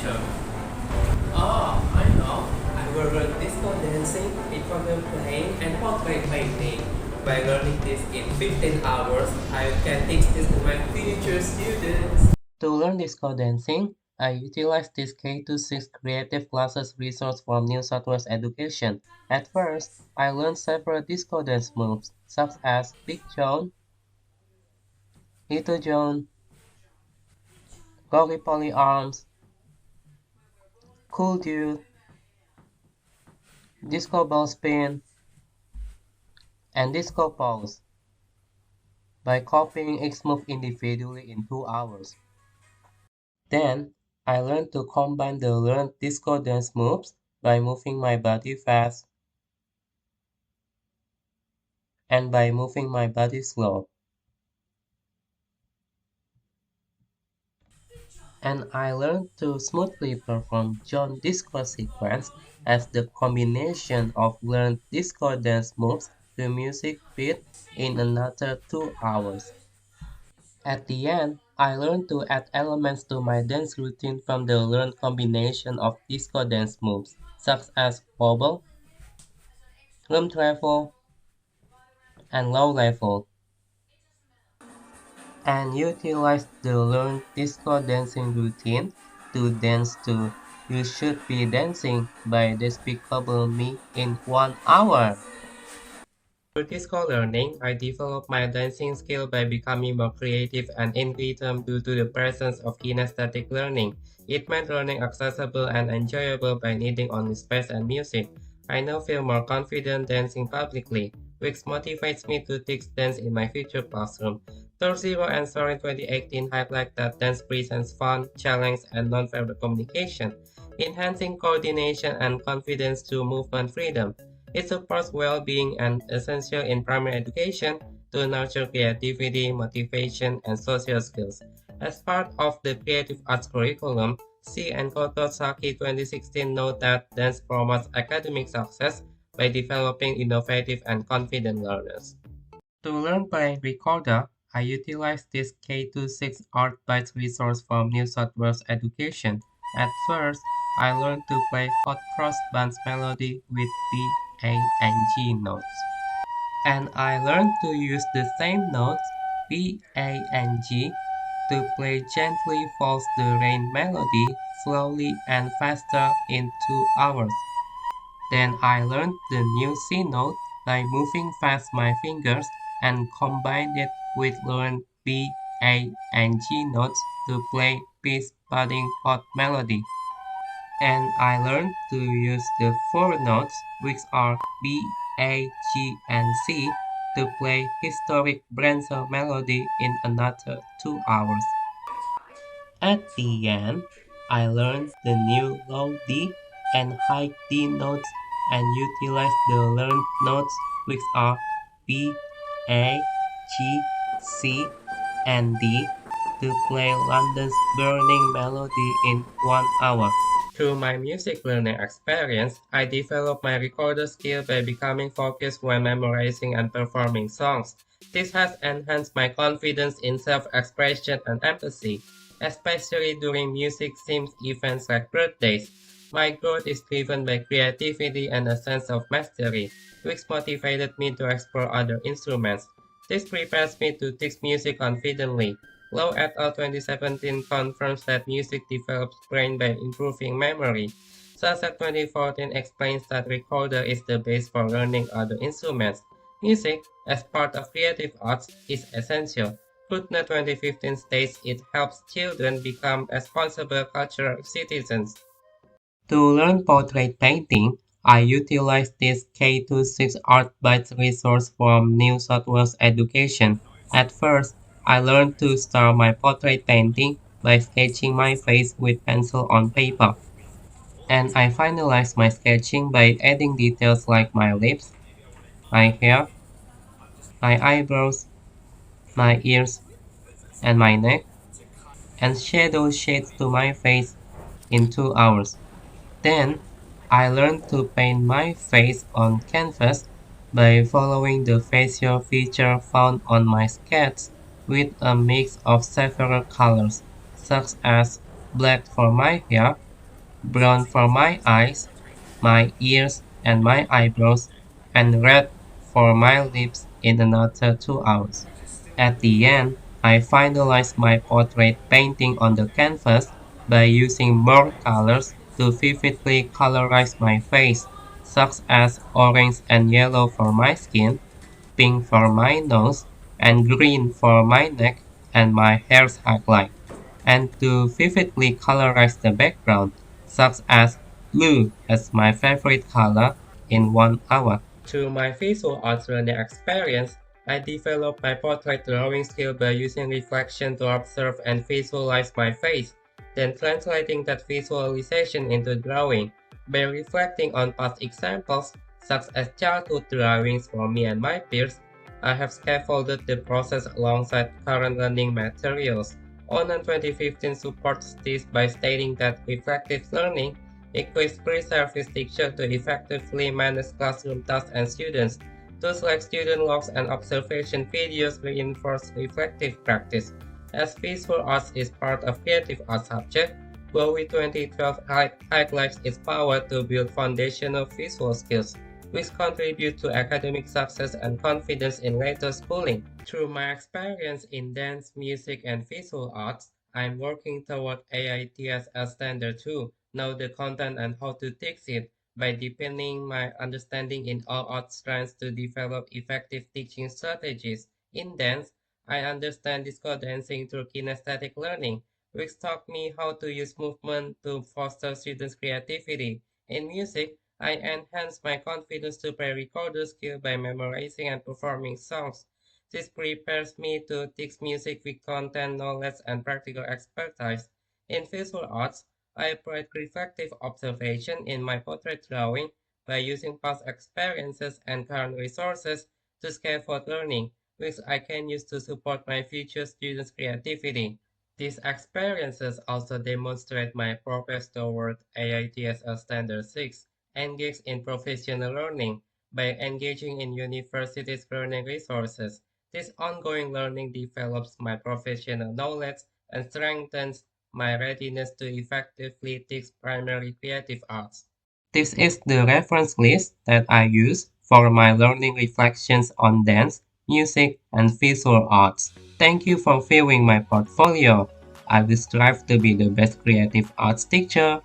Oh, I know. I will learn disco dancing, pictorial playing, and portrait painting. By learning this in 15 hours, I can teach this to my future students. To learn disco dancing, I utilize this K-6 creative classes resource from New South Wales Education. At first, I learned several disco dance moves, such as Big John, Little John, Gory Poly Arms, Cool Dude, Disco Ball Spin, and Disco Pose by copying each move individually in 2 hours. Then, I learned to combine the learned disco dance moves by moving my body fast and by moving my body slow. And I learned to smoothly perform John disco sequence as the combination of learned disco dance moves to music beat in another 2 hours. At the end, I learned to add elements to my dance routine from the learned combination of disco dance moves, such as wobble, room travel, and low level, and utilize the learned disco dancing routine to dance to You Should Be Dancing by Despicable Me in 1 hour. Through disco learning, I developed my dancing skill by becoming more creative and in rhythm due to the presence of kinesthetic learning. It made learning accessible and enjoyable by needing only space and music. I now feel more confident dancing publicly, which motivates me to teach dance in my future classroom. Tour Zero and Soaring 2018 highlight that dance presents fun, challenge, and non-verbal communication, enhancing coordination and confidence through movement freedom. It supports well-being and essential in primary education to nurture creativity, motivation, and social skills. As part of the creative arts curriculum, C and Koto Saki 2016 note that dance promotes academic success by developing innovative and confident learners. To learn playing recorder, I utilize this K26 Art Bytes resource from New South Wales Education. At first, I learned to play hot cross buns melody with B, A, and G notes. And I learned to use the same notes, B, A, and G, to play Gently Falls the Rain melody slowly and faster in 2 hours. Then I learned the new C note by moving fast my fingers and combined it with learned B, A, and G notes to play Peace Budding Hot melody. And I learned to use the four notes, which are B, A, G, and C, to play historic Brenzel melody in another 2 hours. At the end, I learned the new low D and high D notes and utilized the learned notes, which are B, A, G, C, and D, to play London's Burning Melody in 1 hour. Through my music learning experience, I developed my recorder skill by becoming focused when memorizing and performing songs. This has enhanced my confidence in self-expression and empathy, especially during music-themed events like birthdays. My growth is driven by creativity and a sense of mastery, which motivated me to explore other instruments. This prepares me to teach music confidently. Low et al. 2017 confirms that music develops brain by improving memory. Sunset 2014 explains that recorder is the base for learning other instruments. Music, as part of creative arts, is essential. Footnote 2015 states it helps children become responsible cultural citizens. To learn portrait painting, I utilize this K26 Art Bytes resource from New South Wales Education. At first, I learned to start my portrait painting by sketching my face with pencil on paper. And I finalized my sketching by adding details like my lips, my hair, my eyebrows, my ears, and my neck, and shadow shades to my face in 2 hours. Then, I learned to paint my face on canvas by following the facial feature found on my sketch with a mix of several colors, such as black for my hair, brown for my eyes, my ears, and my eyebrows, and red for my lips in another 2 hours. At the end, I finalized my portrait painting on the canvas by using more colors to vividly colorize my face, such as orange and yellow for my skin, pink for my nose, and green for my neck and my hair's highlight, and to vividly colorize the background, such as blue as my favorite color, in 1 hour. Through my visual arts learning experience, I developed my portrait drawing skill by using reflection to observe and visualize my face, then translating that visualization into drawing. By reflecting on past examples, such as childhood drawings for me and my peers, I have scaffolded the process alongside current learning materials. ONAN 2015 supports this by stating that reflective learning equips pre-service teachers to effectively manage classroom tasks and students. Tools like student logs and observation videos reinforce reflective practice. As visual arts is part of creative arts subject, Bowie 2012 highlights its power to build foundational visual skills, which contribute to academic success and confidence in later schooling. Through my experience in dance, music, and visual arts, I'm working toward AITS standard 2, know the content and how to teach it by deepening my understanding in all art strands to develop effective teaching strategies. In dance, I understand disco dancing through kinesthetic learning, which taught me how to use movement to foster students' creativity. In music, I enhance my confidence to play recorder skill by memorizing and performing songs. This prepares me to teach music with content, knowledge, and practical expertise. In visual arts, I apply reflective observation in my portrait drawing by using past experiences and current resources to scaffold learning, which I can use to support my future students' creativity. These experiences also demonstrate my progress toward AITSL Standard 6, engaged in professional learning by engaging in universities' learning resources. This ongoing learning develops my professional knowledge and strengthens my readiness to effectively teach primary creative arts. This is the reference list that I use for my learning reflections on dance, music, and visual arts. Thank you for viewing my portfolio. I will strive to be the best creative arts teacher.